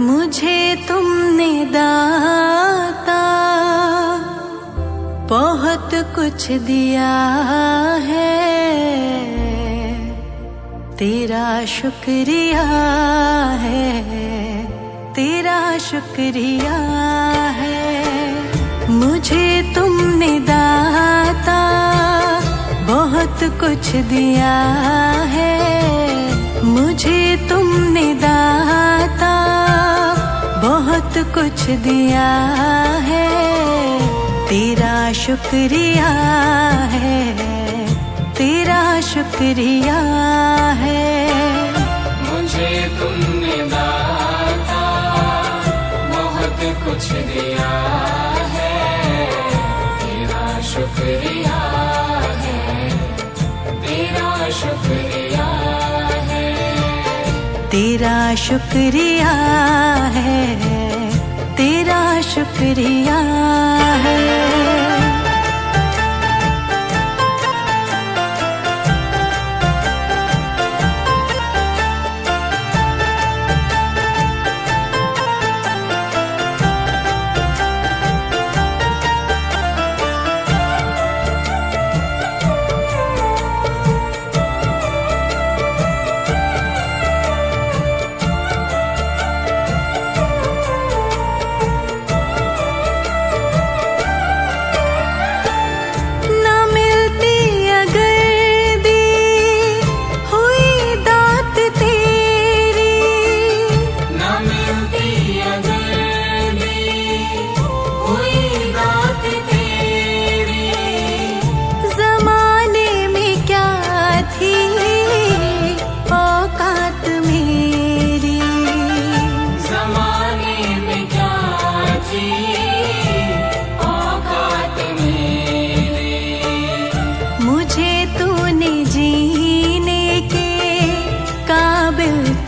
मुझे तुमने दाता बहुत कुछ दिया है, तेरा शुक्रिया है, तेरा शुक्रिया है। मुझे तुमने दाता बहुत कुछ दिया है, मुझे तुमने दाता बहुत कुछ दिया है, तेरा शुक्रिया है, तेरा शुक्रिया है। मुझे तुमने दाता बहुत कुछ दिया है, तेरा शुक्रिया है, तेरा शुक्रिया है, तेरा शुक्रिया है, तेरा शुक्रिया है।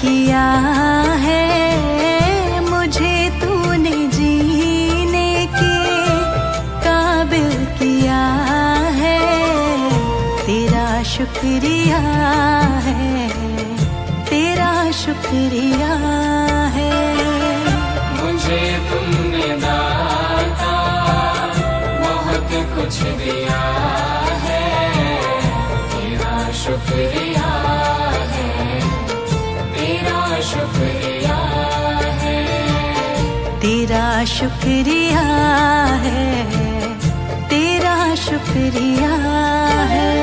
किया है, मुझे तूने जीने के काबिल किया है, तेरा शुक्रिया है, तेरा शुक्रिया है। मुझे तुमने दाता बहुत कुछ दिया है, तेरा शुक्रिया है, तेरा शुक्रिया है, तेरा शुक्रिया है, तेरा शुक्रिया है।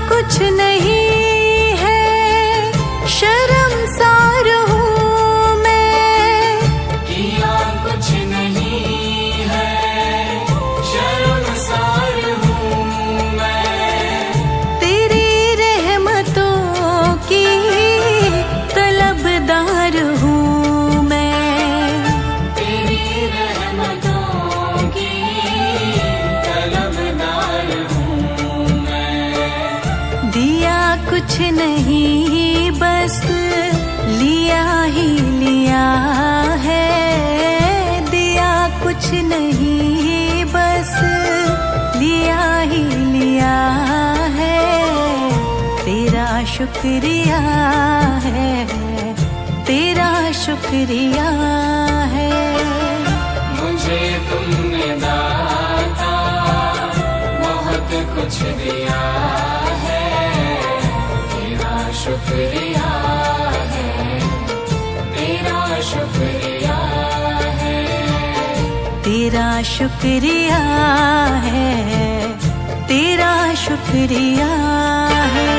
कुछ नहीं है शर्मसार हूँ मैं, किया कुछ नहीं है शर्मसार हूँ मैं, तेरी रहमतों की तलबदार हूँ मैं, तेरी रहमतों की तलबदार हूँ मैं। दिया कुछ नहीं बस लिया ही लिया है, दिया कुछ नहीं बस लिया ही लिया है, तेरा शुक्रिया है, तेरा शुक्रिया है। मुझे तुमने दाता बहुत कुछ दिया है, तेरा शुक्रिया है, तेरा शुक्रिया है, तेरा शुक्रिया है, तेरा शुक्रिया है।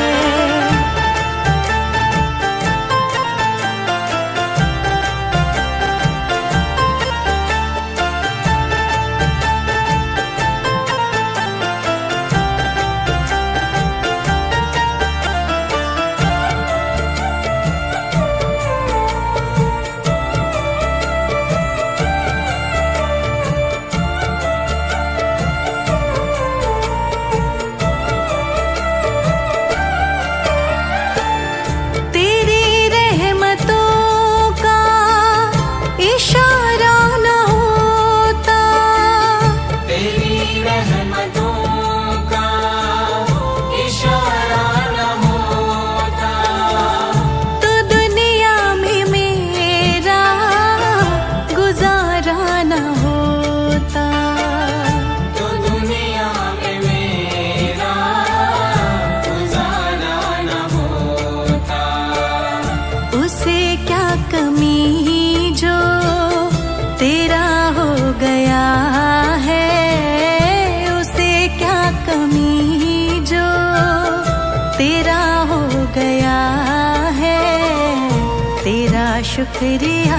शुक्रिया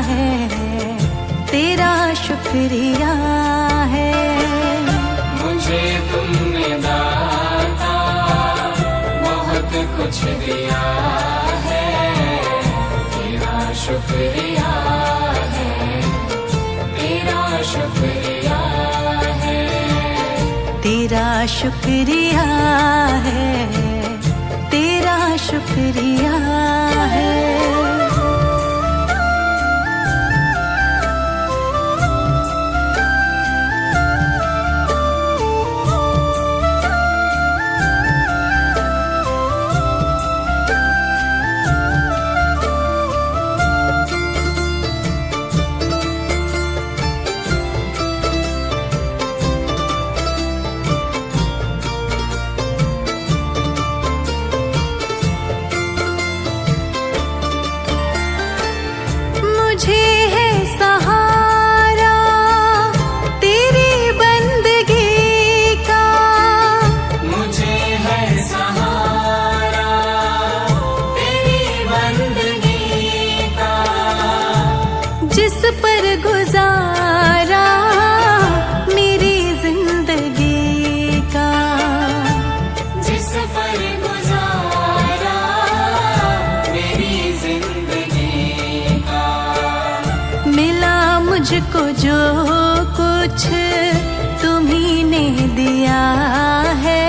है, तेरा शुक्रिया है। मुझे तुमने दाता बहुत कुछ दिया है, तेरा शुक्रिया है, तेरा शुक्रिया है, तेरा शुक्रिया है, तेरा शुक्रिया है। मुझे है सहारा तेरी बंदगी का, मुझे है सहारा तेरी बंदगी का, जिस पर गुजारा मेरी जिंदगी का, जिस पर गुजारा मेरी जिंदगी का। मिला मुझको जो कुछ तुम्ही ने दिया है,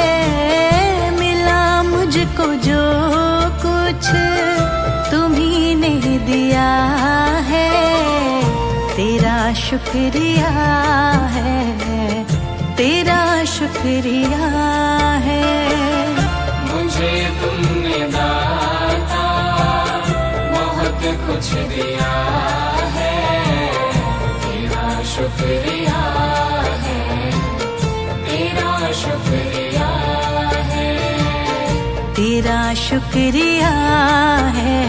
मिला मुझको जो कुछ तुम्ही ने दिया है, तेरा शुक्रिया है, तेरा शुक्रिया है। मुझे तुमने दाता बहुत कुछ दिया है, तेरा शुक्रिया है, तेरा शुक्रिया है, तेरा शुक्रिया है,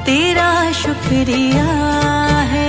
तेरा शुक्रिया है।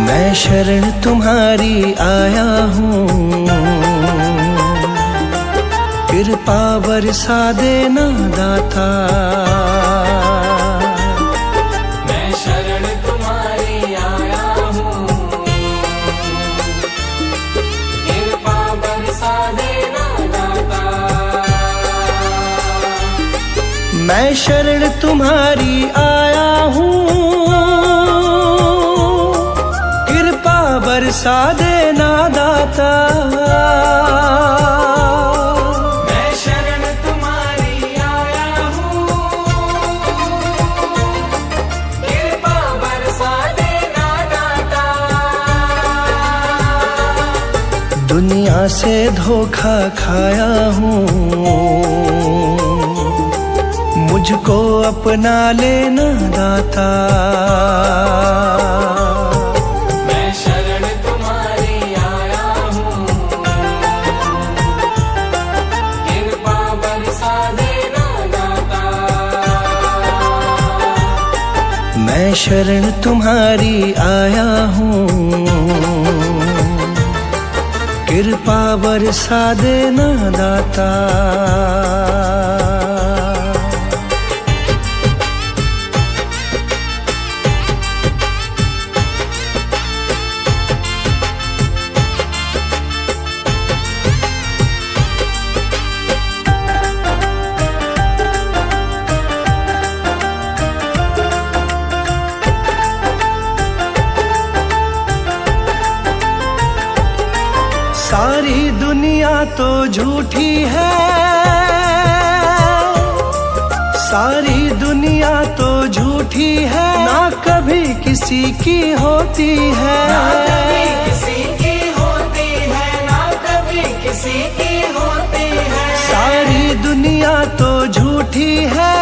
मैं शरण तुम्हारी आया हूँ, कृपा बरसा देना दाता। मैं शरण तुम्हारी आया हूँ, कृपा बरसा देना दाता। मैं शरण तुम्हारी आया हूँ, कृपा बरसा देना दाता। मैं शरण तुम्हारी आया हूँ, कृपा बरसा देना दाता। दुनिया से धोखा खाया हूँ, मुझको अपना लेना दाता। मैं शरण तुम्हारी आया हूँ, कृपा बरसा देना दाता। मैं शरण तुम्हारी आया हूँ, कृपा बरसा देना दाता। सारी दुनिया तो झूठी है, सारी दुनिया तो झूठी है, ना कभी किसी की होती है। ना कभी किसी की होती है, ना कभी किसी की होती है। सारी दुनिया तो झूठी है,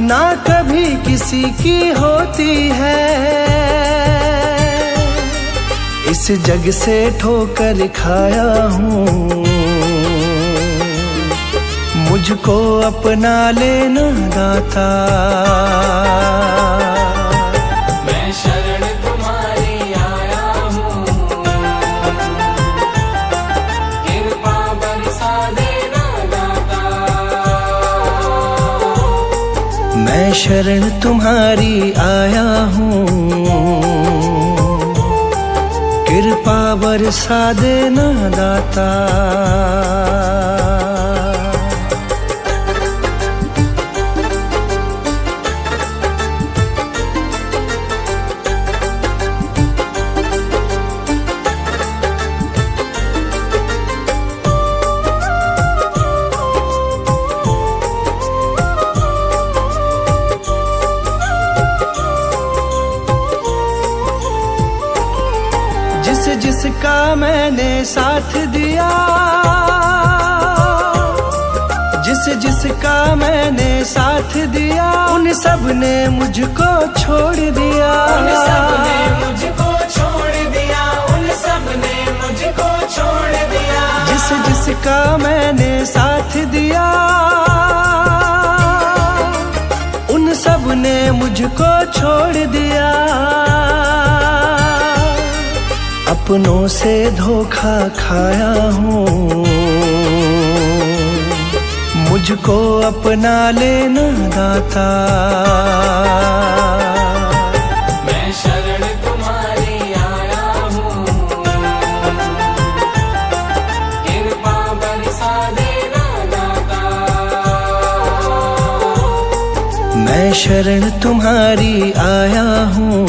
ना कभी कभी किसी की होती है। इस जग से ठोकर खाया हूँ, मुझको अपना लेना दाता। मैं शरण तुम्हारी आया हूँ, कृपा बरसा देना दाता। मैं शरण तुम्हारी आया हूँ, कृपा बरसा देना दाता। जिसका मैंने साथ दिया, जिसका मैंने साथ दिया, उन सब ने मुझको छोड़ दिया। उन सब ने मुझको छोड़ दिया, उन सब ने मुझको छोड़ दिया। जिसका मैंने साथ दिया, उन सब ने मुझको छोड़ दिया। अपनों से धोखा खाया हूँ, मुझको अपना लेना दाता। मैं शरण तुम्हारी आया हूँ, कृपा बरसा देना दाता। मैं शरण तुम्हारी आया हूँ।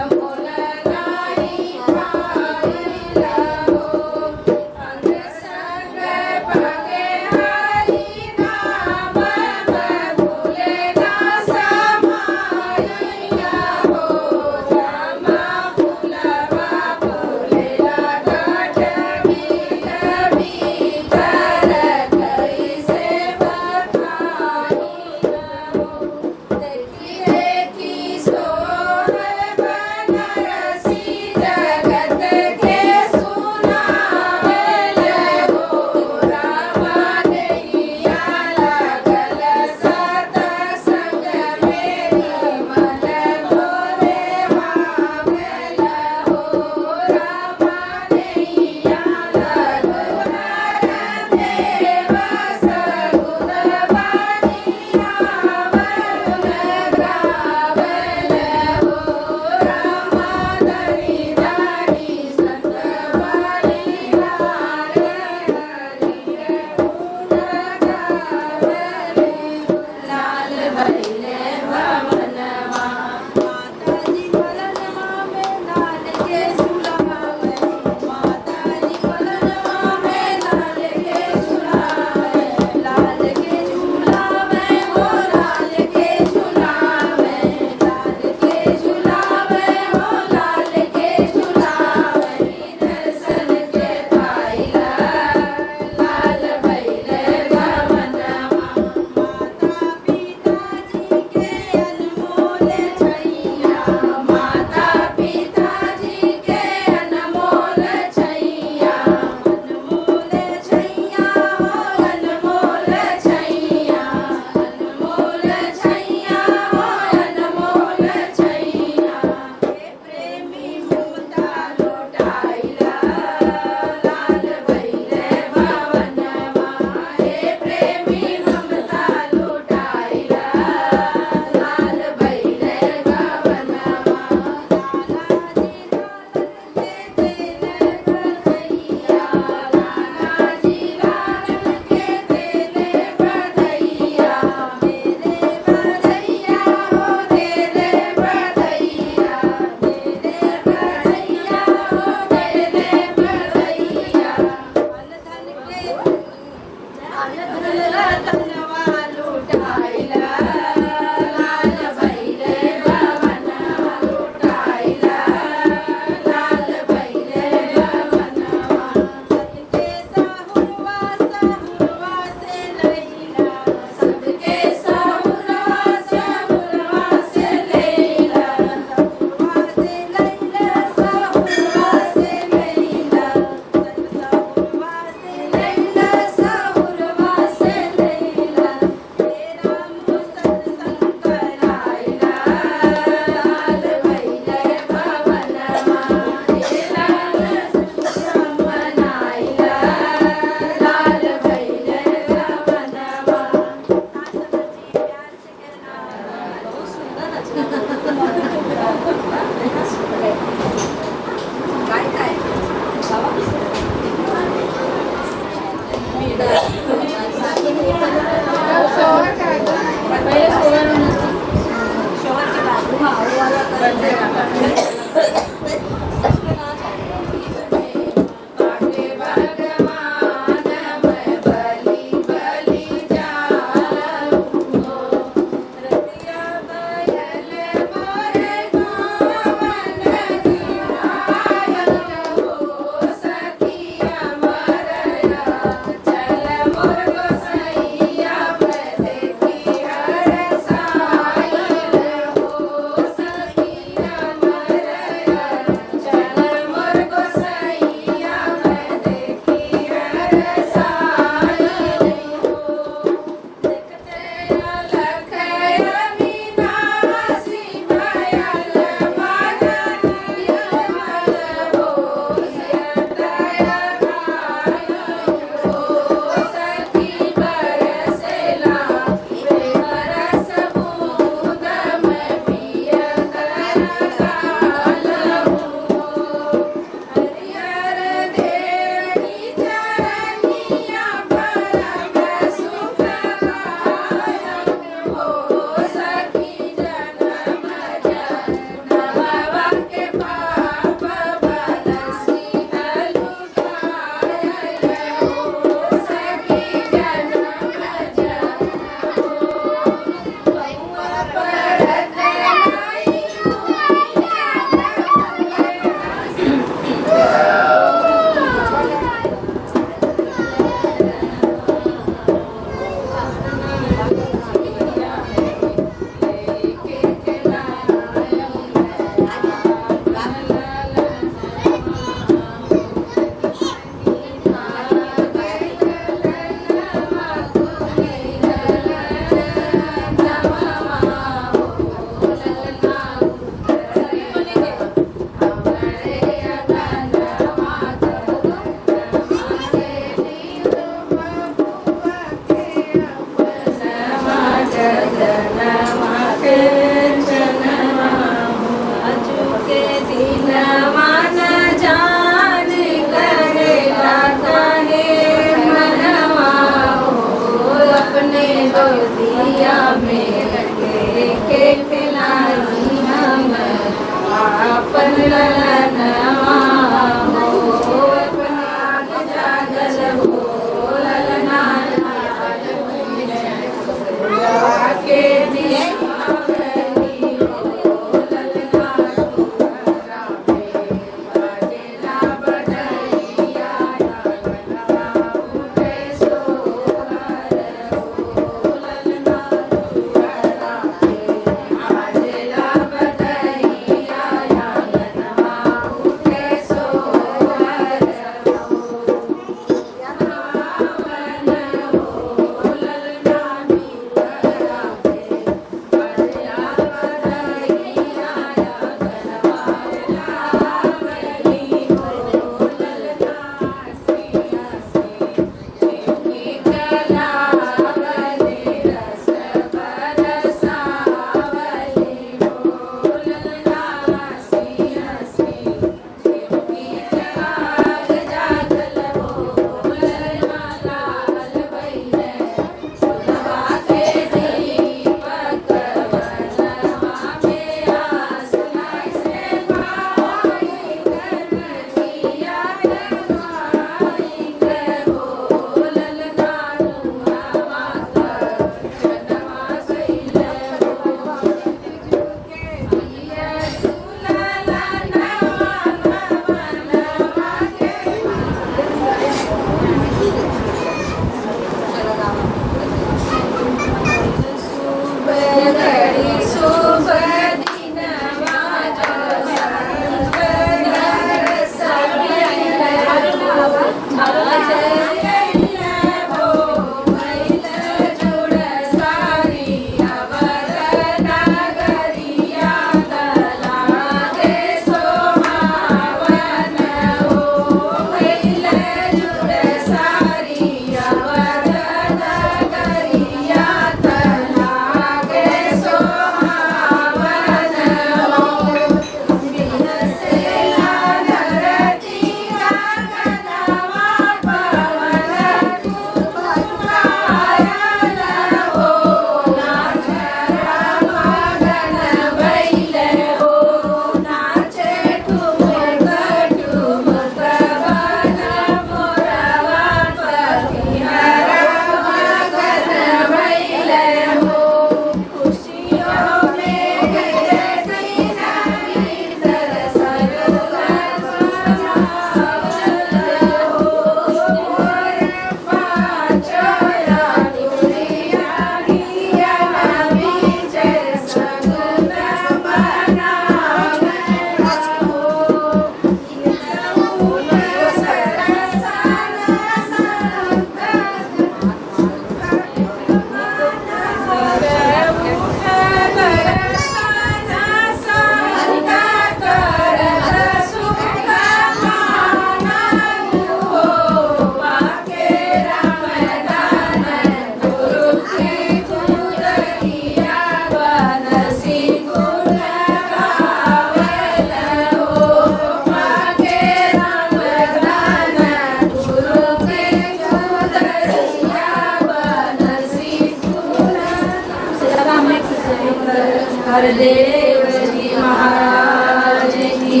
देव जी महाराज की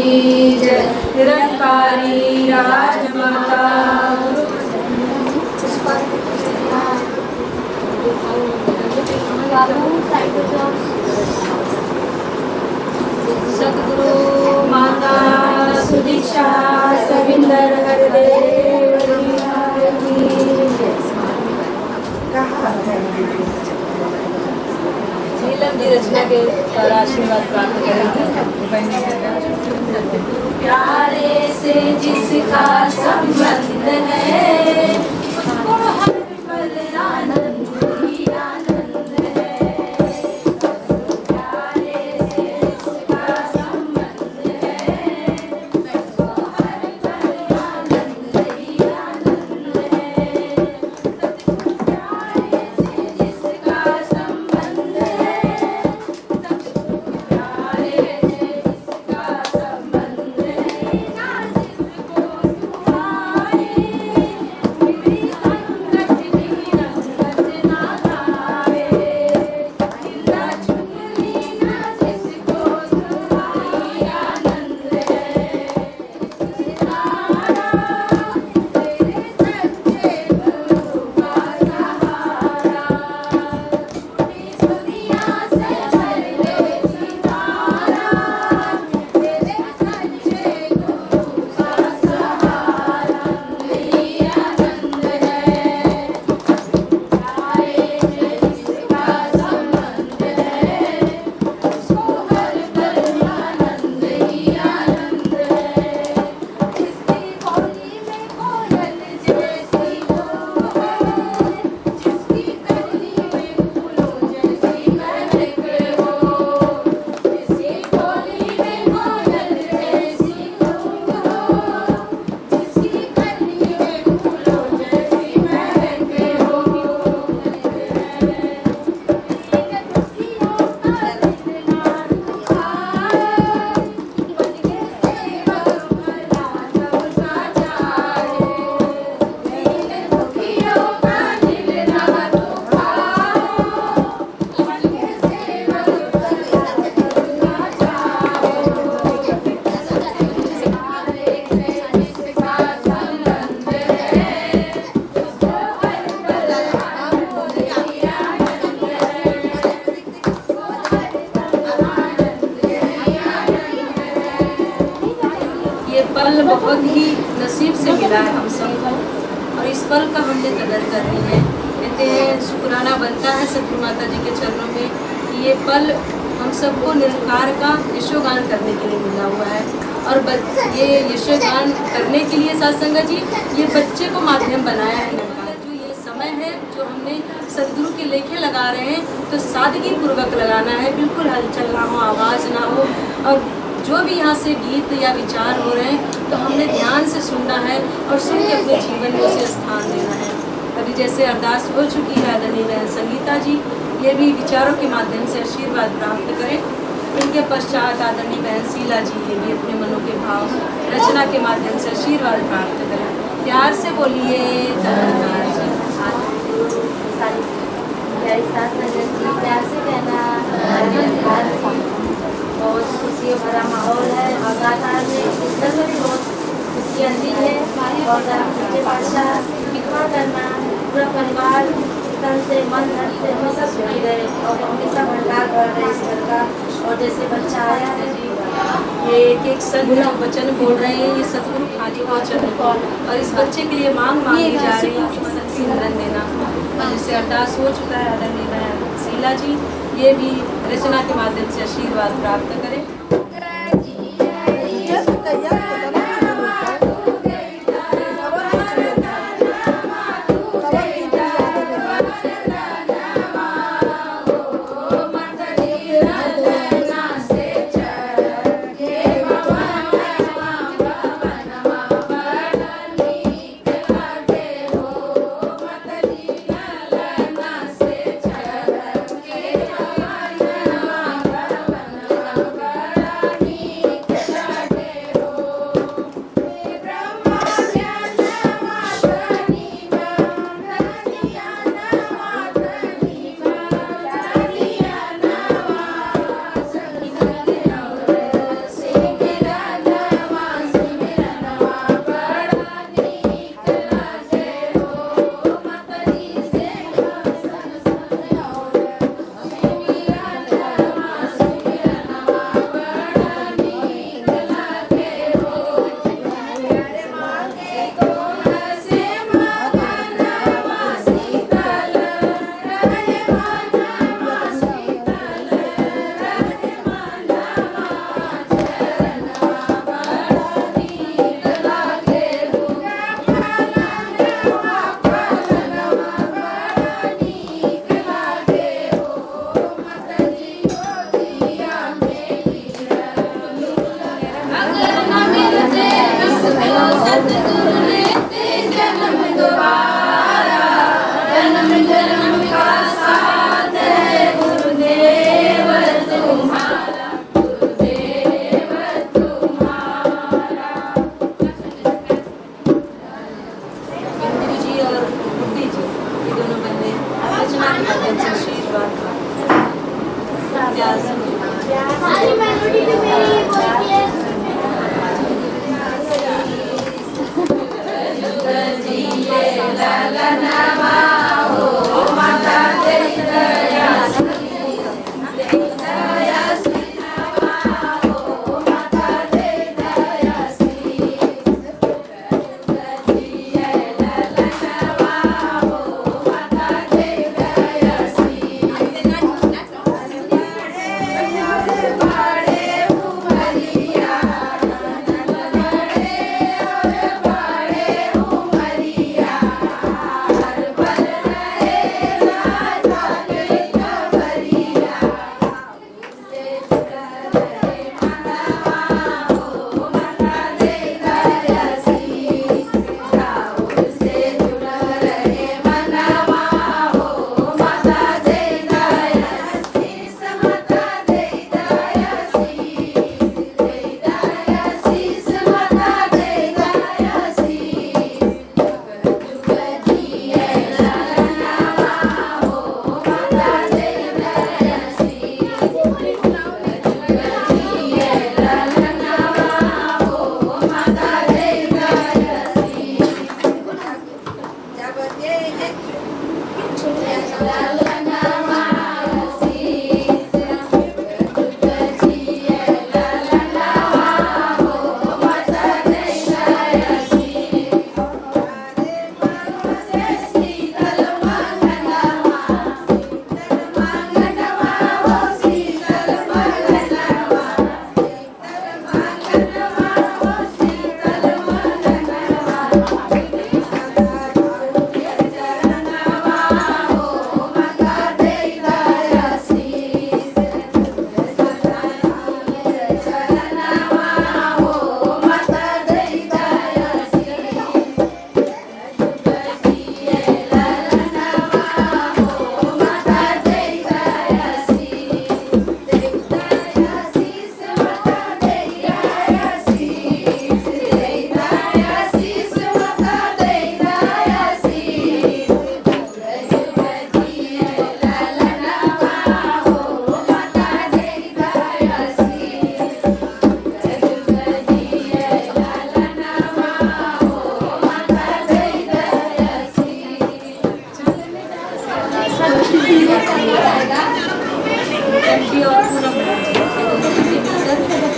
जय। निरंकारी राजमाता सद्गुरु माता सुदीक्षा सविंदर हरदेव जी महाराज की जय। नीलम जी रचना के द्वारा आशीर्वाद प्राप्त करेंगे। प्यारे से जिसका संबंध है उसको हर पल आनंद ही आनंद है। प्यारे से जिसका संबंध है उसको हर पल आनंद ही आनंद है। प्यारे से जिसका संबंध है प्यारे से जिसका संबंध है ना जिसको सुहाए मेरी संगत की रंगत ना खाए। जिंदा चुगली ना जिसको सुहाए आनंद है। सितारा तेरे सच्चे गुरु का सहारा इस दुनिया से भर दे सितारा तेरे सच्चे गुरु का सहारा ही आनंद है। प्यारे से जिसका संबंध है उसको हर पल आनंद ही आनंद है। जिसकी बोली में कोयल जैसी वो है जिसकी कली में फूलों जैसी महक हो। जिसकी बोली में कोयल जैसी वो जिसकी कली में फूलों जैसी महक हो। दुखियों का जितना दुखाए बन के सेवक भला सबका चाहे। दुखियों का दिल ना दुखाओ बन के सेवक भला सबका चाहो। प्यारे से जिसका संबंध है उसको हर पल आनंद ही आनंद है। उसको हर पल आनंद ही आनंद है। ये पल बहुत ही नसीब से मिला है हम सबको और इस पल का हमने कदर करनी है। कहते हैं शुक्राना बनता है सतगुरु माता जी के चरणों में कि ये पल हम सबको निरंकार का यशोगान करने के लिए मिला हुआ है। और ये यशोगान करने के लिए सत्संग जी ये बच्चे को माध्यम बनाया है। जो ये समय है जो हमने सदगुरु के लेखे लगा रहे हैं तो सादगी पूर्वक लगाना है, बिल्कुल हलचल ना हो, आवाज़ ना हो। और जो भी यहाँ से गीत या विचार हो रहे हैं तो हमने ध्यान से सुनना है और सुन के अपने जीवन में उसे स्थान देना है। अभी जैसे अरदास हो चुकी है आदरणीय बहन संगीता जी ये भी विचारों के माध्यम से आशीर्वाद प्राप्त करें। इनके पश्चात आदरणीय बहन शीला जी ये भी अपने मनों के भाव रचना के माध्यम से आशीर्वाद प्राप्त करें। प्यार से बोलिए धन्यवाद जी। प्यार से कहना बहुत खुशी भरा माहौल है और गातार में कीर्तन में भी बहुत खुशी अंदी है। और सच्चे बादशाह कृपा करना पूरा परिवार तन से मन धन से हमेशा सुखी रहे और हमेशा भंडार भर रहे इस घर का। और जैसे बच्चा आया है ये एक एक सदगुरु वचन बोल रहे हैं, ये सदगुरु खाली वचन है और इस बच्चे के लिए मांग मांगी जा रही है सिमरन देना। और जैसे अरदास हो चुका है आदरणीय बहन शीला जी ये भी रचना के माध्यम से आशीर्वाद प्राप्त करें। सतगुरु लेते जन्म दोबारा, जन्म जन्म का साथ है गुरुदेव तुम्हारा, गुरुदेव तुम्हारा। इंद्री जी और बुद्धि जी ये दोनों बंदे रचना के माध्यम से आशीर्वाद सारी मेलोडी भी मेरी बोलती है।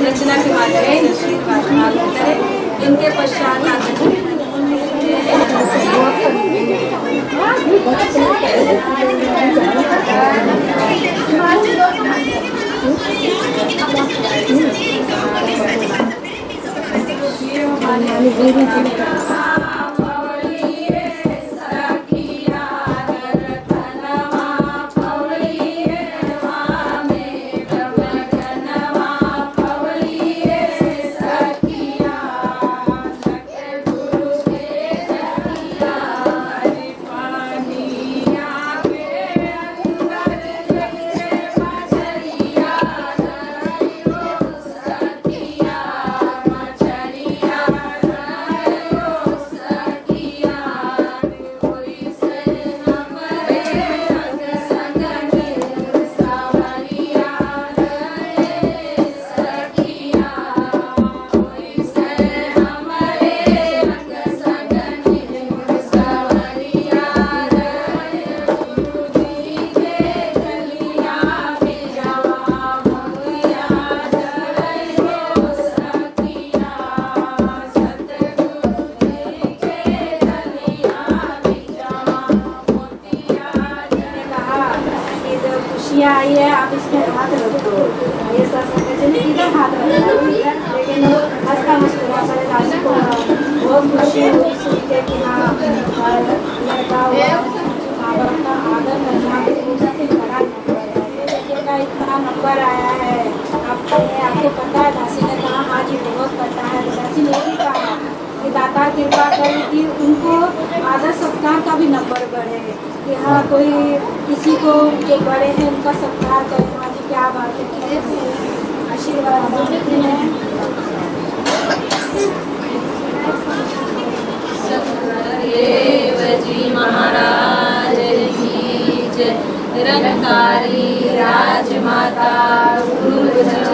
रचना के माध्यम से आशीर्वाद प्राप्त करें। इनके पश्चात आई है, आप इसमें हाथ रख दो। ये इधर हाथ रखना, लेकिन हंसता मुस्कुरा कर दासी को बहुत खुशी हुई सुन के कि हाँ लड़का माँ बाप का आदर करना से बड़ा देखिएगा इतना नंबर आया है। आपको पता है दासी ने कहा हाँ जी बहुत पता है। दासी ने भी कहा कि कृपा करें कि उनको आदर सत्कार का भी नंबर बढ़े कि हाँ कोई किसी को जो बड़े हैं उनका सत्कार करें। हाँ जी क्या बात है, आशीर्वाद देते हैं। देव जी महाराज की जय। निरंकारी राजमाता गुरु जय।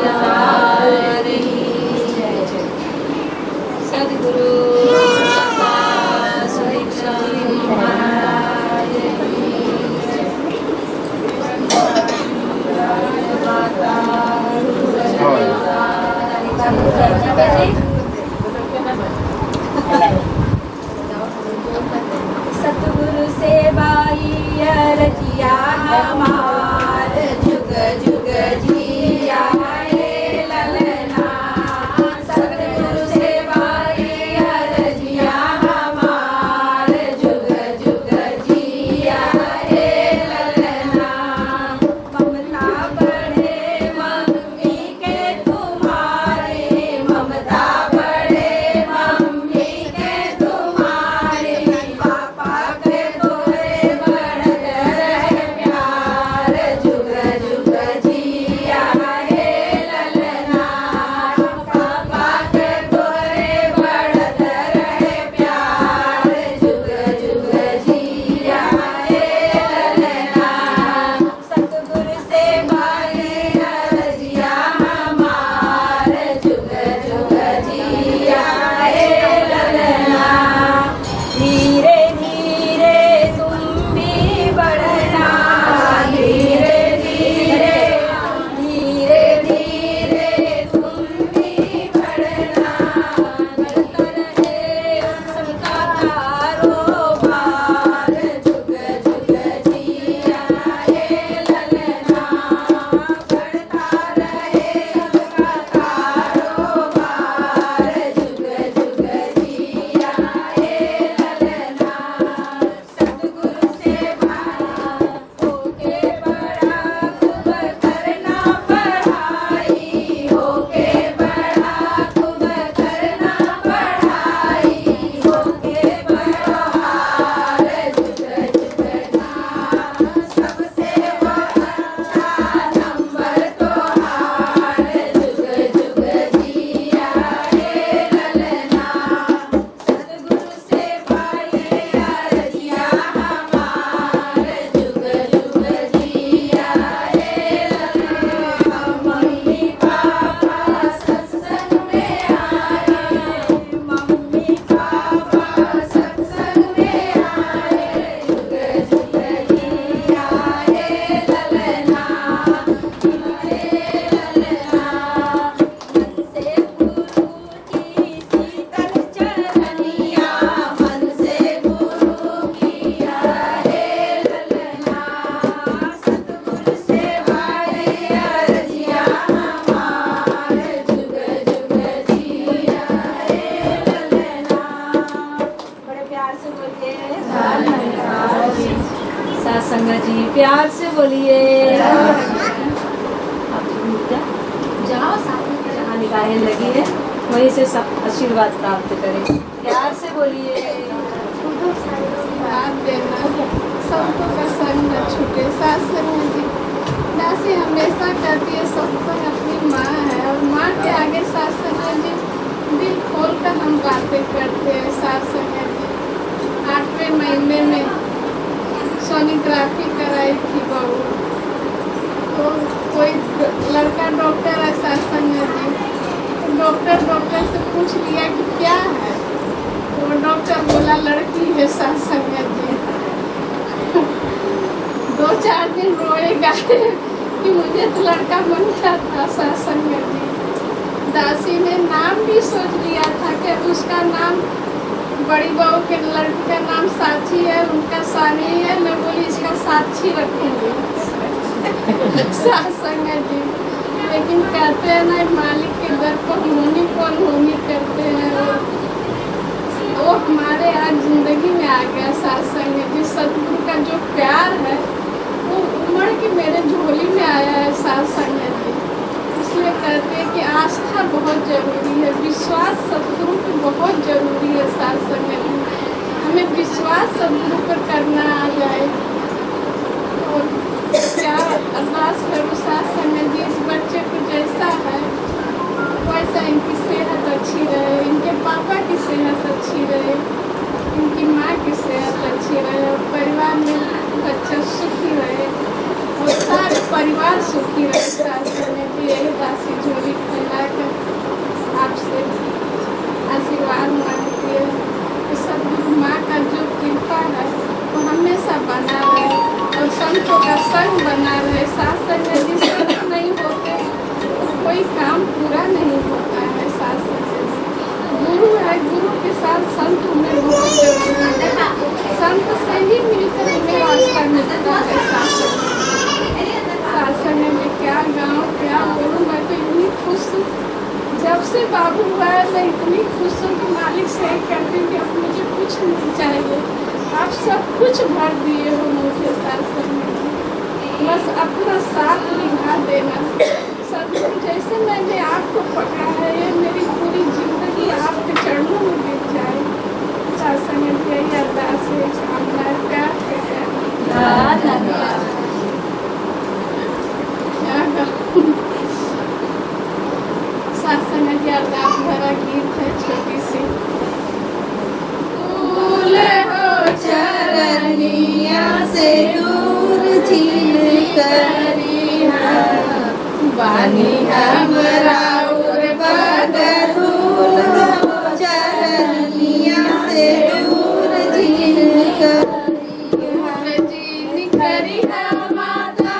सद्गुरु माता सुदीक्षा महाराज की जय। माता सतगुरु सेवाई रजिया हमार जुग जुग जिया हे ललना। सतगुरु सेवाई रजिया हमार जुग जुग जिया हे ललना। ममता बढ़े मम्मी के तुम्हारे, ममता बढ़े मम्मी के तुम्हारे। पापा के तोरे बढ़त रहे प्यार जुग जुग जिया हे ललना। पापा के तोरे बढ़त रहे प्यार जुग जुग जिया हे ललना। सतगुरु सेवाई रजिया हमार जुग जुग जिया हे ललना। धीरे धीरे तुम भी बढ़ना, धीरे धीरे धीरे धीरे तुम भी बढ़ना। बढ़ता रहे सबका कारोबार जुग जुग जिया हे ललना। बढ़ता रहे सबका कारोबार जुग जुग जिया हे ललना। सतगुरु सेवाई होके बड़ा खूब करना पढ़ाई, होके बड़ा खूब करना पढ़ाई। होके बड़हार जुग जुग ना, सबसे अच्छा नंबर तोहार जुग जुग जिया हे ललना। सतगुरु सेवाई रजिया हमार जुग जुग जिया हे ललना। मम्मी पापा सत्संग में आए, मम्मी पापा सत्संग में आए जुग जुग जिया हे ललना। हे ललना। मन से गुरु की शीतल चरनिया, मन से गुरु किया हे ललना। सतगुरु सेवाई रजिया हमार जुग जुग जिया हे ललना। बड़े प्यार से बोलिए साथ संगत जी, प्यार से बोलिए। जाओ जहाँ निगाहें लगी है वहीं से सब आशीर्वाद प्राप्त करें। प्यार से बोलिए। साथ देना सबको का संग न छूटे। सत्संग जी दासी हमेशा कहती है सत्संग अपनी माँ है और माँ के आगे सत्संग जी दिल खोल कर हम बातें करते हैं। सत्संग जी 8वें महीने में सोनोग्राफी कराई थी बहू, तो कोई लड़का डॉक्टर है सत्संग जी, तो डॉक्टर से पूछ लिया कि क्या है, तो डॉक्टर बोला लड़की है सत्संग जी। 2-4 दिन रोएगा कि मुझे तो लड़का बनता था सत्संग जी। दासी ने नाम भी सोच लिया था कि उसका नाम बड़ी बहू के लड़की का नाम साक्षी है, उनका सानी है। मैं बोली इसका साक्षी रखूंगी सत्संग जी। लेकिन कहते हैं ना मालिक के दर पर होनी कौन होनी करते हैं, वो हमारे आज जिंदगी में आ गया सत्संग जी। सतगुरु का जो प्यार है वो उमड़ के मेरे झोली में आया है सत्संग जी। इसलिए कहते हैं कि आस्था बहुत जरूरी है, विश्वास सतगुरु की बहुत जरूरी है सत्संग दूसरों के मालिक से कहती हूँ कि अब मुझे कुछ नहीं चाहिए, आप सब कुछ भर दिए हो मुझे शासन में, बस अपना साथ निभा देना। सदगुरु जैसे मैंने आपको पकड़ा है, ये मेरी पूरी जिंदगी आपके चरणों में बीत जाए। शासन में यही अरदास है, कामना प्यार से शासन में अरदास भरा गीत है, छोटी सी। फूल हो चरनिया से दूर झील करिहा, बानी हमरा उर बदर। फूल हो चरनिया से दूर झील करिहा, माता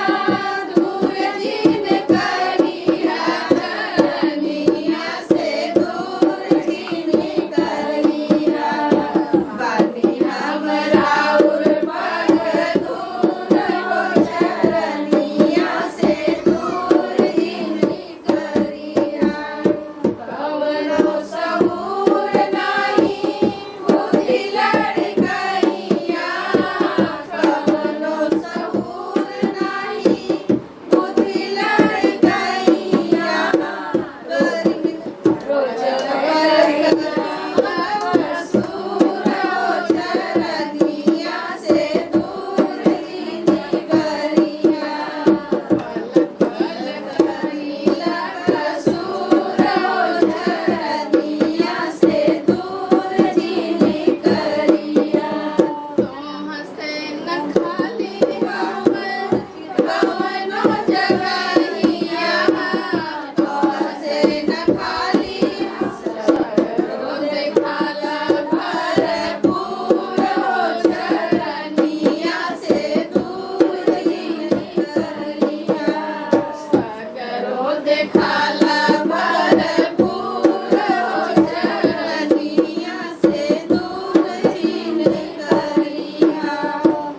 दूर झील करिहा, चरनिया से दूर झील करिहा, बानी हमरा उर बदर। दूर हो चरनिया से दूर झील करिहा, कवनो सहूर नाही बुद्धि लड़कइया, कवनो सहूर नाही बुद्धि लड़कइया, रोज सूर हो चरनिया से दूर झील करिहा, पल करीला सूर हो चरनिया से दूर झील करिहा। तोह से न खाली हम कवनो जगहिया, तोह से न खाली सगरो देखाला भरपूर हो चरनिया से दूर झील करिहा, सगरो देखाला भरपूर हो चरनिया से दूर झील करिहा।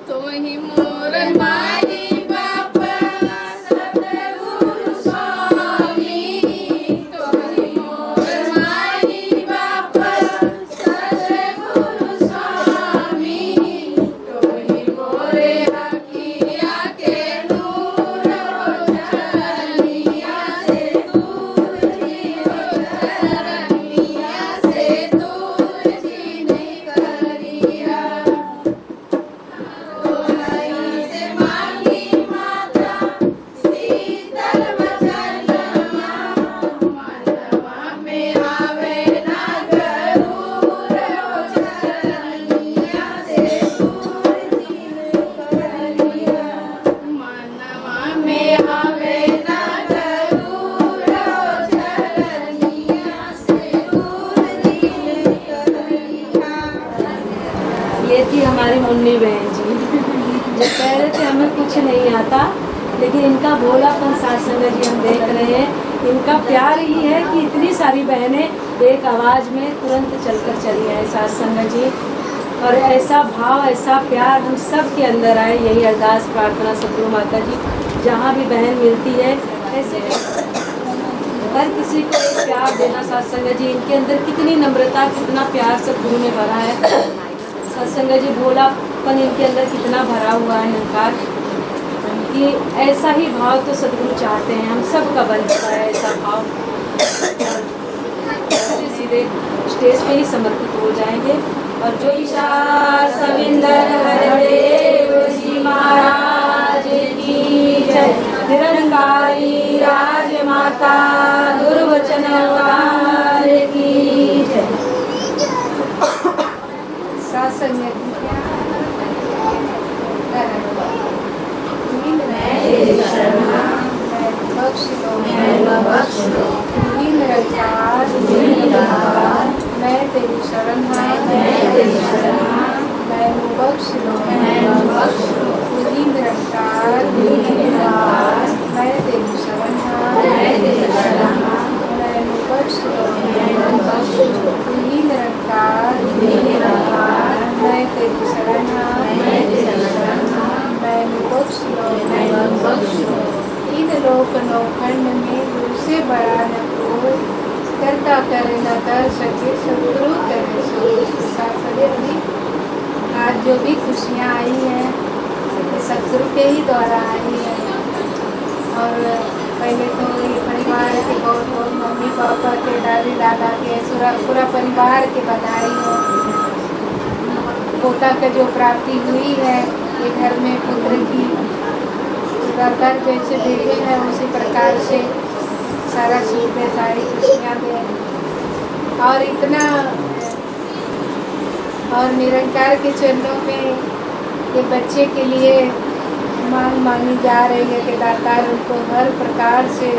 तोहि मोर माई बाप सतगुरु स्वामी, तोहि मोर माई बाप सतगुरु स्वामी, तोहि मोरे अखिया के नूर हो चरनिया से दूर झील चरनिया से दूर झील करिहा। तोरई से मांगी माता शीतल वचनमा, मनवा में आवे ना गरूर हो चरनिया से दूर झील करिहा, मनवा में आवे ना गरूर हो चरनिया से दूर झील करिहा। ये थी हमारी मुन्नी बहन जी, जो कह रहे थे हमें कुछ नहीं आता, लेकिन इनका भोलापन साथ संगत जी हम देख रहे हैं। इनका प्यार ही है कि इतनी सारी बहनें एक आवाज़ में तुरंत चलकर चली आए साथ संगत जी, और ऐसा भाव ऐसा प्यार हम सब के अंदर आए। यही अरदास प्रार्थना सतगुरु माता जी, जहाँ भी बहन मिलती है ऐसे हर किसी को एक प्यार देना। साथ संगत जी इनके अंदर कितनी नम्रता, कितना प्यार सतगुरु ने भरा है। सत्संग जी भोलापन इनके अंदर कितना भरा हुआ है अहंकार, कि ऐसा ही भाव तो सदगुरु चाहते हैं, हम सब का बनता है ऐसा भाव। सीधे स्टेज पे ही समर्पित हो जाएंगे। और जो ईशा सविंदर हरदेव जी महाराज की जय। निरंकारी राजमाता दुर्वचन वार की जय। सासंग मैं तेरी शरण मैं बख्श लो मेरी निरंकार मैं तेरी शरण मैं बख्श लो मेरी निरंकार मैं तेरी शरण मैं बख्श लो इन लोक नौखंड में दूर से बड़ा न कोई करता करे न कर सके सब पूरा परिवार के बधाई हो। पोता का जो प्राप्ति हुई है ये घर में पुत्र की घर जैसे देते हैं उसी प्रकार से सारा सुख दे, सारी खुशियाँ दे और इतना और निरंकार के चरणों में ये बच्चे के लिए मांग मांगी जा रही है कि दातार उनको हर प्रकार से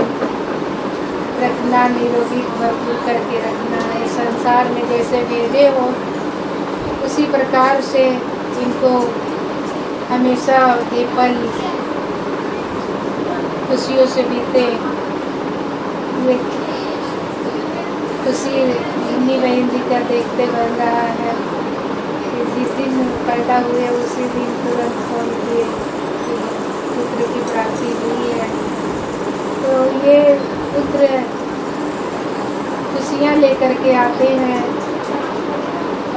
रखना, निरोगी भरपूर करके रखना है। संसार में जैसे भेजे हो उसी प्रकार से इनको हमेशा ये पल खुशियों से बीते। ये खुशी मुन्नी बहन जी का देखते बन रहा है कि जिस दिन पैदा हुए उसी दिन तुरंत फोन किए कि पुत्र की प्राप्ति हुई है। तो ये पुत्र खुशियाँ लेकर के आते हैं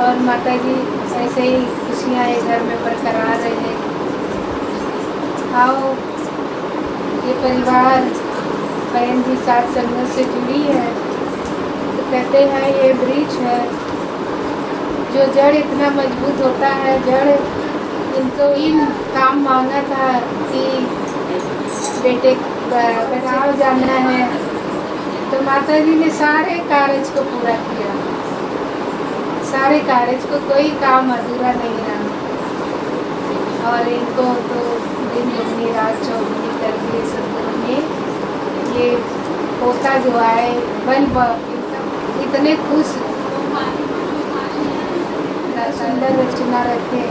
और माता जी ऐसे ही खुशियाँ ये घर में बरकरार रहे। आओ ये परिवार बहन जी साथ संगत से जुड़ी है तो कहते हैं ये वृक्ष है जो जड़ इतना मजबूत होता है। जड़ इनको इन काम मांगा था कि बेटे गाँव जाना है तो माता जी ने सारे कार्य को पूरा किया। सारे कार्य को कोई काम अधूरा नहीं रहा और इनको तो दिन दुगनी रात चौगुनी कर दिए सदगुरु ने। ये पोता जो आए बल इतने खुश सुंदर रचना रखे।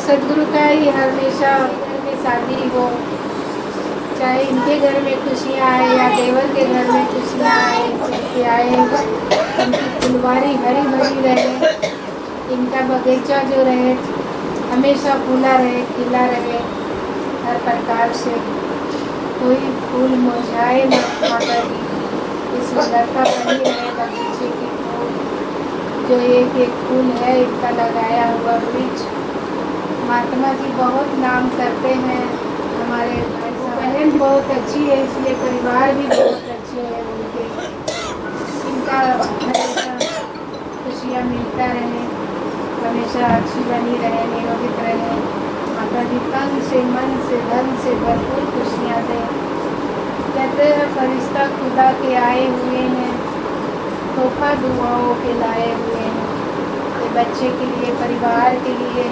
सदगुरु का ही हमेशा में शादी हो, चाहे इनके घर में खुशियाँ आए या देवर के घर में खुशियाँ आए, इनकी फुलवारी हरी भरी रहे, इनका बगीचा जो रहे हमेशा फूला रहे, खिला रहे। हर प्रकार से कोई फूल मुरझाए न माता जी की सुंदरता बनी रहे बगीचे की फूल जो एक एक फूल है इनका लगाया हुआ वृक्ष। महात्मा जी बहुत नाम करते हैं। हमारे बहन बहुत अच्छी है इसलिए परिवार भी बहुत अच्छे हैं उनके। इनका हमेशा खुशियाँ मिलता रहे, हमेशा अच्छी बनी रहे, निरोगित रहे। माता जी तन से मन से धन से भरपूर खुशियाँ दें। कहते हैं फरिश्ता खुदा के आए हुए हैं, तोहफा दुआओं के लाए हुए हैं। ये बच्चे के लिए, परिवार के लिए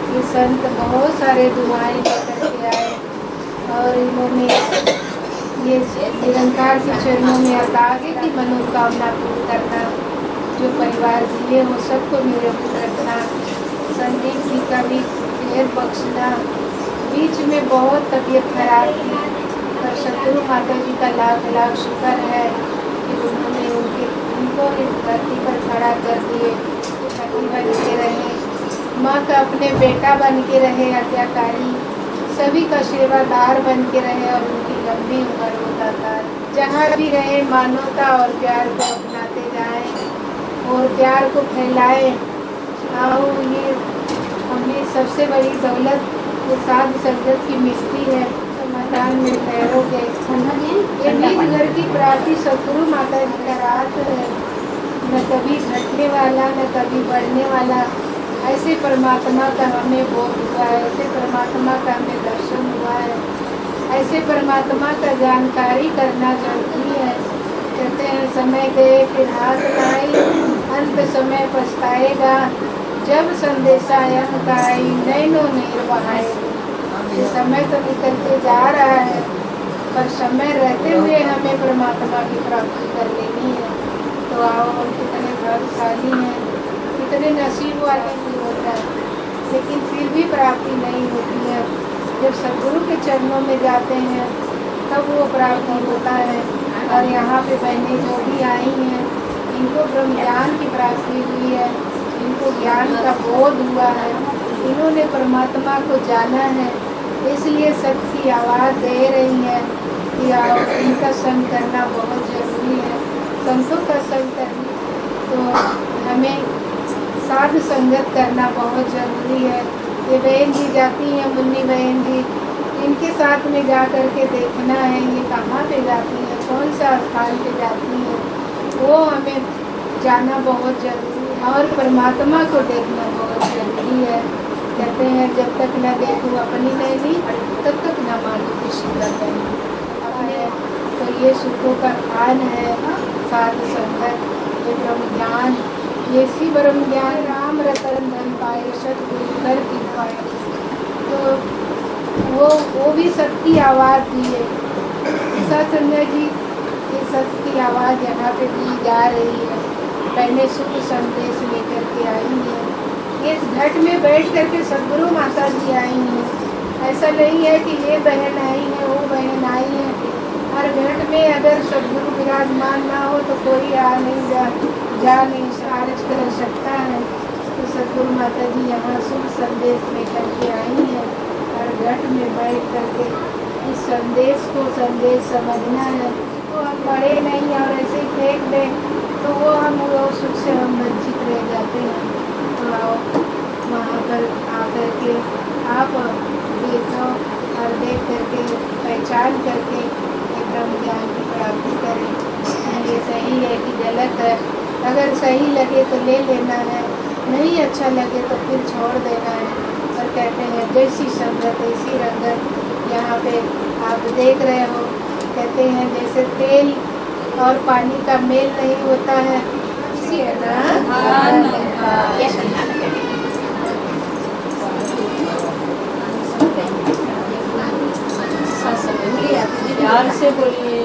ये संत बहुत सारे दुआएं लेकर के आए और इन्होंने ये निरंकार के चरणों में आगे की मनोकामना पूर्ण करना, जो परिवार जिए हो सबको निरोगित रखना। संदीप जी का भी खैर बख्शना। बीच में बहुत तबीयत खराब थी पर सतगुरु माता जी का लाख लाख शुक्र है कि उन्होंने उनको इस धरती पर खड़ा कर दिए। पति बन के रहे, माँ का अपने बेटा बन के रहे, आज्ञाकारी सभी का सेवादार बन के रहे और उनकी लंबी उम्र होता था। जहाँ भी रहे मानवता और प्यार को अपनाते जाए और प्यार को फैलाए। आओ ये हमें सबसे बड़ी दौलत जो साध संगत की मिलती है। समाधान में ठहरोगे ये निज घर की प्राप्ति सतगुरु माता जी का रात है, न कभी घटने वाला न कभी बढ़ने वाला। ऐसे परमात्मा का हमें बोध हुआ है, ऐसे परमात्मा का हमें दर्शन हुआ है, ऐसे परमात्मा का जानकारी करना जरूरी है। कहते हैं समय गए फिर हाथ लाई, अंत समय पछताएगा, जब संदेशा अंत आई नैनो नीर बहाए। ये समय तो निकलते जा रहा है पर समय रहते हुए हमें परमात्मा की प्राप्ति कर लेनी है। तो आओ हम कितने भाग्यशाली हैं, कितने नसीब वाले भी होता है, लेकिन फिर भी प्राप्ति नहीं होती है। जब सदगुरु के चरणों में जाते हैं तब वो प्राप्ति होता है। और यहाँ पे बहनें जो भी आई हैं इनको ब्रह्म ज्ञान की प्राप्ति हुई है, इनको ज्ञान का बोध हुआ है, इन्होंने परमात्मा को जाना है, इसलिए सबकी आवाज़ दे रही है कि आओ इनका संग करना बहुत ज़रूरी है। संतों का संग करना तो हमें साध संगत करना बहुत ज़रूरी है। ये बहन जी जाती हैं, मुन्नी बहन जी, इनके साथ में जा कर के देखना है ये कहाँ पे जाती हैं, कौन सा स्थान पे जाती हैं, वो हमें जाना बहुत जरूरी है और परमात्मा को देखना बहुत जरूरी है। कहते हैं जब तक न देखूँ अपनी नैनी तब तक न मानूं किसी का कहना। अपने तो ये सुखों का खान है साध संगत, ये ब्रह्म ज्ञान, ये सी ब्रह्म ज्ञान राम रतन धन पाए सतगुरु कर की पाए। तो वो भी सबकी आवाज़ दी है। सत्संग जी ये सबकी आवाज़ यहाँ पे दी जा रही है। पहले सुख संदेश लेकर के आई हैं। इस घट में बैठ करके सदगुरु माता जी आई हैं। ऐसा नहीं है कि ये बहन आई है वो बहन आई है। हर घट में अगर सदगुरु विराजमान ना हो तो कोई आ नहीं जा नहीं आरज कर सकता है। तो सदगुरु माता जी यहाँ शुभ संदेश लेकर के आई हैं। हर घट में बैठ करके इस संदेश समझना है। तो हम पढ़े नहीं और ऐसे ही फेंक दें तो वो सुख से हम वंचित रह जाते हैं। तो आओ वहाँ पर आकर के आप देखो और देख करके पहचान करके ब्रह्म ज्ञान की प्राप्ति करें। ये सही है कि गलत है, अगर सही लगे तो ले लेना है, नहीं अच्छा लगे तो फिर छोड़ देना है। और कहते हैं जैसी संगत ऐसी रंगत। यहाँ पे आप देख रहे हो, कहते हैं जैसे तेल और पानी का मेल नहीं होता है इसी है ना। प्यार से बोलिए।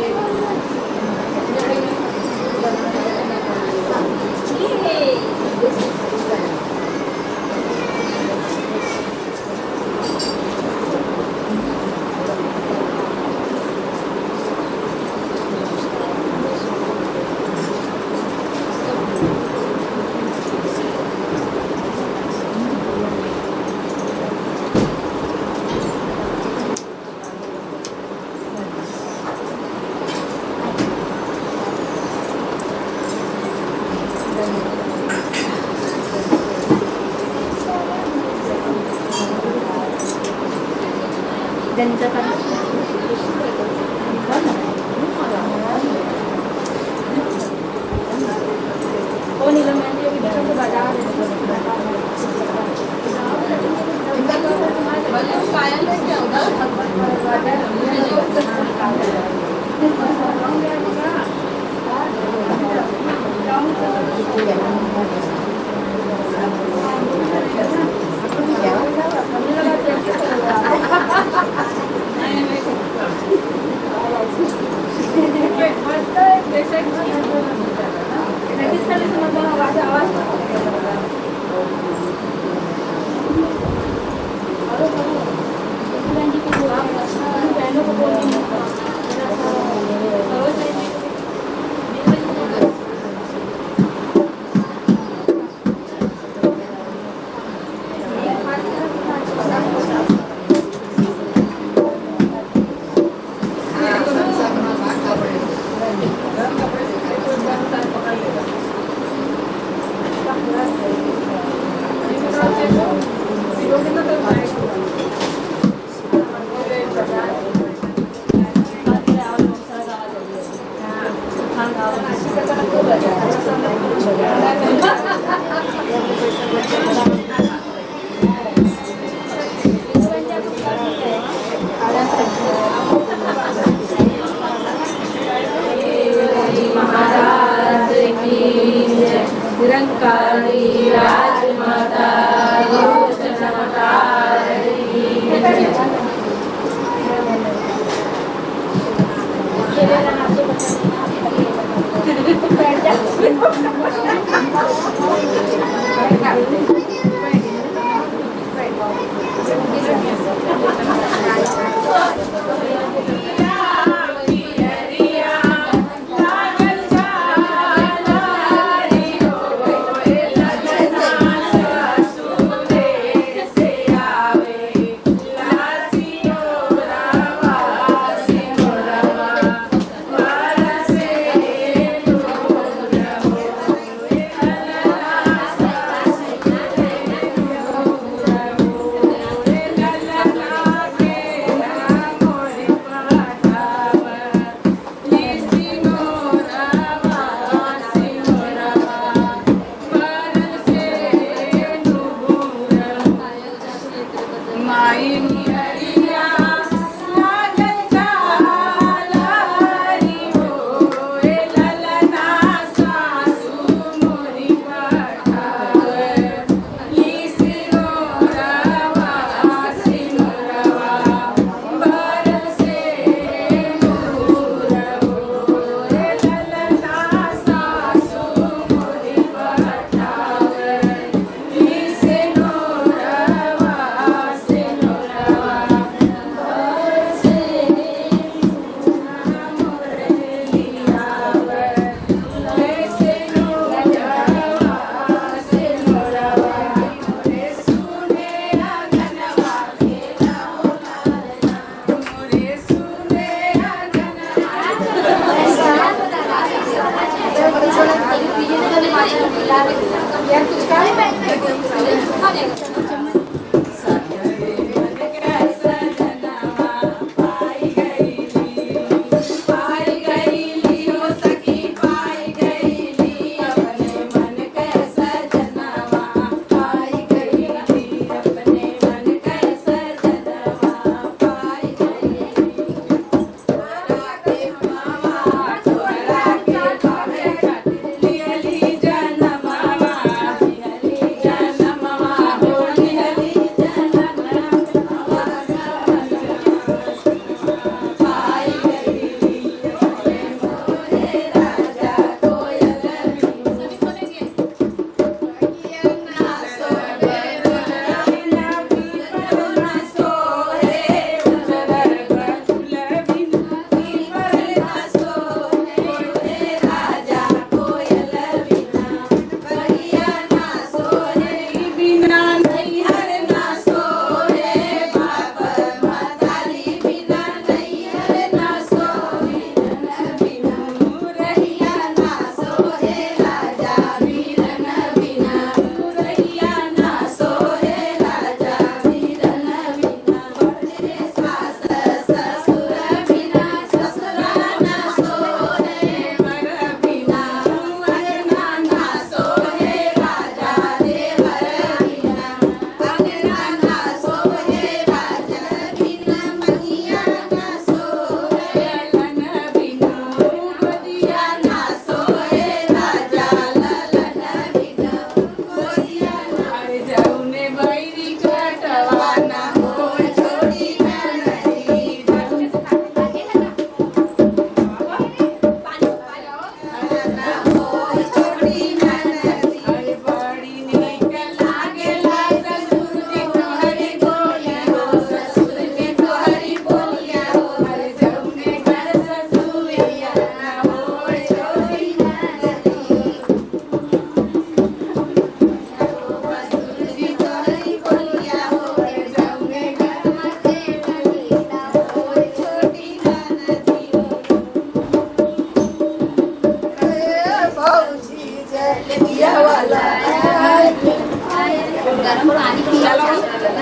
यार कुछ कहा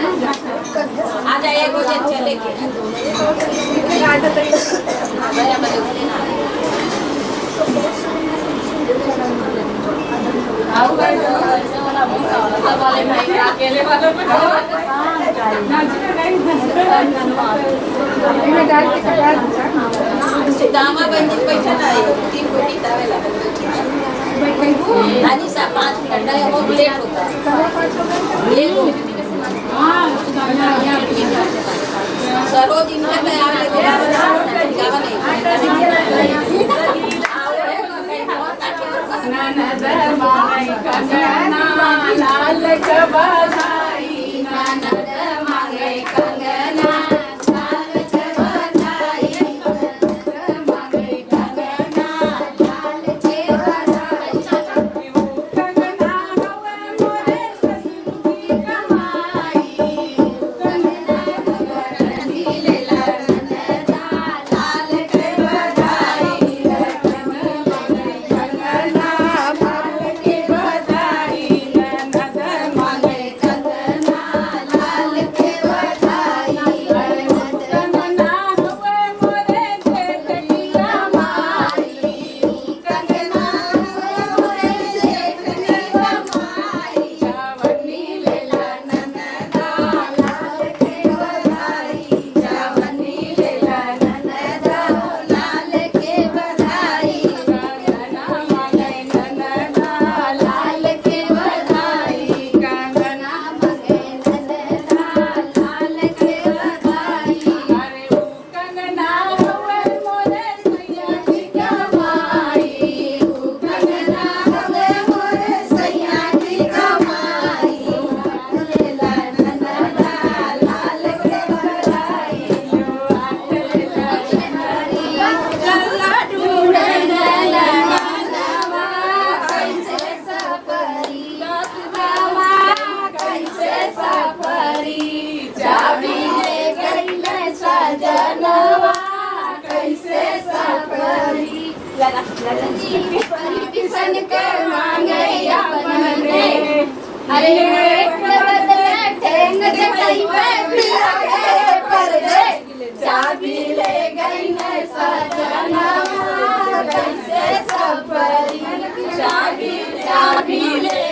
आ जाइए को चले वाले भाई अकेले वालों में दामा बंदी पैसा नहीं 3 कोटी तावेला आनी सा 5 मिनट है वो लेट होता है ये लो हां सरोज इनका तैयार है गावा नहीं ना ना दरबाई कंगना लाल कबाई ना ना दरबाई कंगना लाल कबाई मांगे कंगना लाल के बधाई कंगना होवे मोरे ससुर की कमाई कंगना करनी लेला नंदा लाल के बधाई कैसे सफरी बन के मांगे अपने अरे बदले ठेंग दे कहीं पे फिराए पर दे चाबी ले गई ने सजना कैसे सफर चाबी ले